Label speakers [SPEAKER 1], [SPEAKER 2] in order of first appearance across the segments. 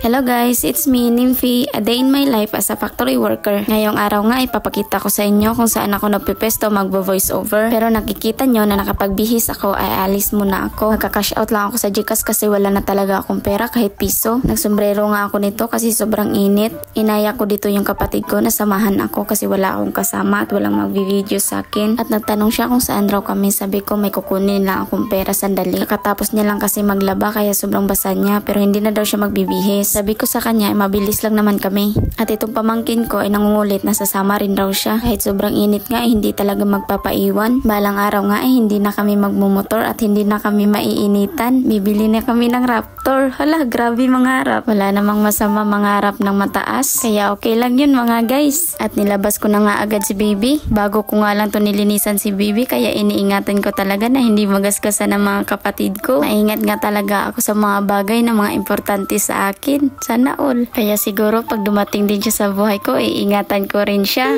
[SPEAKER 1] Hello guys, it's me, Nymphy, a day in my life as a factory worker. Ngayong araw nga ipapakita ko sa inyo kung saan ako nagpipesto magvo-voice over. Pero nakikita nyo na nakapagbihis ako ay alis muna ako. Magka-cash out lang ako sa GCash kasi wala na talaga akong pera kahit piso. Nagsombrero nga ako nito kasi sobrang init. Inaya ko dito yung kapatid ko na samahan ako kasi wala akong kasama at walang magvi-video sa akin. At nagtanong siya kung saan raw kami. Sabi ko may kukunin lang akong pera sandali. Kakatapos niya lang kasi maglaba kaya sobrang basa niya pero hindi na daw siya magbibihis. Sabi ko sa kanya, mabilis lang naman kami. At itong pamangkin ko ay nangungulit na sasama rin raw siya. Kahit sobrang init nga hindi talaga magpapaiwan. Balang araw nga hindi na kami magmumotor at hindi na kami maiinitan. Bibili na kami ng Raptor. Hala, grabe mangarap. Wala namang masama mangarap ng mataas. Kaya okay lang yun mga guys. At nilabas ko na nga agad si baby. Bago ko nga lang to nilinisan si baby kaya iniingatan ko talaga na hindi magasgasan ng mga kapatid ko. Maingat nga talaga ako sa mga bagay na mga importante sa akin. Sana all. Kaya siguro pag dumating din siya sa buhay ko, iingatan ko rin siya.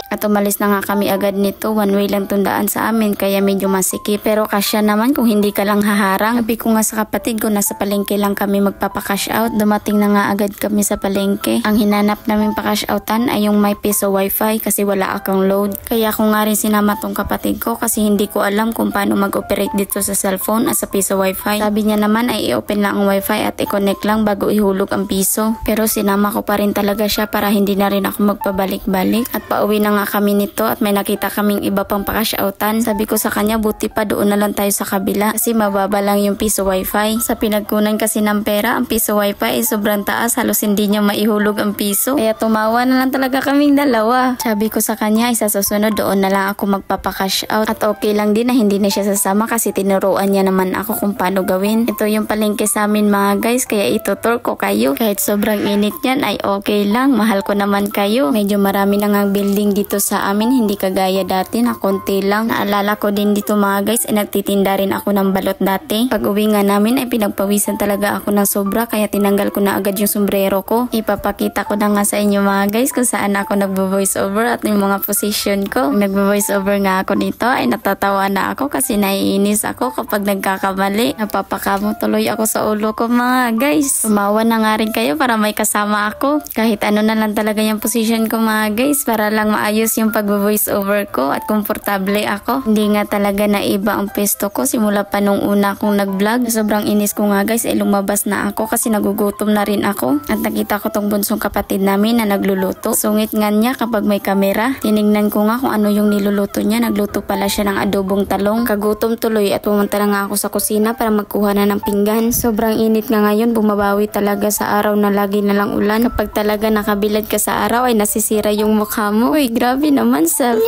[SPEAKER 1] At umalis na nga kami agad nito. One way lang tundaan sa amin kaya medyo masiki. Pero kasya naman kung hindi ka lang haharang. Sabi ko nga sa kapatid ko nasa palengke lang kami magpapa-cash out. Dumating na nga agad kami sa palengke. Ang hinanap namin pa-cash outan ay yung may piso wifi kasi wala akong load. Kaya ko nga rin sinama tong kapatid ko kasi hindi ko alam kung paano mag-operate dito sa cellphone at sa piso wifi. Sabi niya naman ay i-open lang ang wifi at i-connect lang bago ihulog ang piso. Pero sinama ko pa rin talaga siya para hindi na rin ako magpabalik-balik. At pauwi na nga kami nito at may nakita kaming iba pang pa-cash outan. Sabi ko sa kanya buti pa doon na lang tayo sa kabila kasi mababa lang yung piso wifi. Sa pinagkunan kasi ng pera, ang piso wifi ay sobrang taas. Halos hindi niya maihulog ang piso. Kaya tumawa na lang talaga kaming dalawa. Sabi ko sa kanya isa susunod doon na lang ako magpapa-cash out. At okay lang din na hindi na siya sasama kasi tinuruan niya naman ako kung paano gawin. Ito yung palengke sa amin mga guys kaya itutur ko kayo. Kahit sobrang init yan ay okay lang. Mahal ko naman kayo. Medyo marami na ngang building dito sa amin. Hindi kagaya dati na konti lang. Naalala ko din dito mga guys ay nagtitinda rin ako ng balot dati. Pag uwi nga namin ay pinagpawisan talaga ako ng sobra kaya tinanggal ko na agad yung sombrero ko. Ipapakita ko na nga sa inyo mga guys kung saan ako nagvo-voice over at yung mga position ko. Nagvo-voice over nga ako dito ay natatawa na ako kasi naiinis ako kapag nagkakamali. Napapakamo tuloy ako sa ulo ko mga guys. Tumawa na nga rin kayo para may kasama ako. Kahit ano na lang talaga yung position ko mga guys para lang maayos yung pag-voice over ko at komportable ako. Hindi nga talaga na iba ang pesto ko simula pa nung una akong nag-vlog. Sobrang inis ko nga guys ay lumabas na ako kasi nagugutom na rin ako. At nakita ko tong bunsong kapatid namin na nagluluto. Sungit nga niya kapag may kamera. Tinignan ko nga kung ano yung niluluto niya. Nagluto pala siya ng adobong talong. Kagutom tuloy at pumunta na nga ako sa kusina para magkuha na ng pinggan. Sobrang init nga ngayon, bumabawi talaga sa araw na lagi na lang ulan. Kapag talaga nakabilad ka sa araw ay nasisira yung mukha mo. Uy, grabe naman Sel.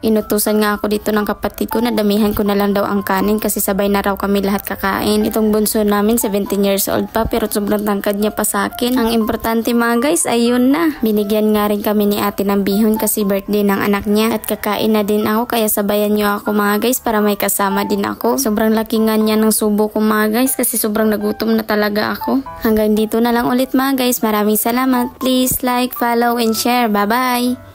[SPEAKER 1] Inutusan nga ako dito ng kapatid ko na damihan ko na lang daw ang kanin kasi sabay na raw kami lahat kakain. Itong bunso namin 17 years old pa pero sobrang tangkad niya pa sa akin. Ang importante mga guys ay yun na. Binigyan nga rin kami ni ate ng bihon kasi birthday ng anak niya at kakain na din ako kaya sabayan niyo ako mga guys para may kasama din ako. Sobrang laki nga niya ng subo ko mga guys kasi sobrang nagutom na talaga ako. Hanggang dito na lang ulit mga guys. Maraming salamat. Please like, follow and share. Bye bye!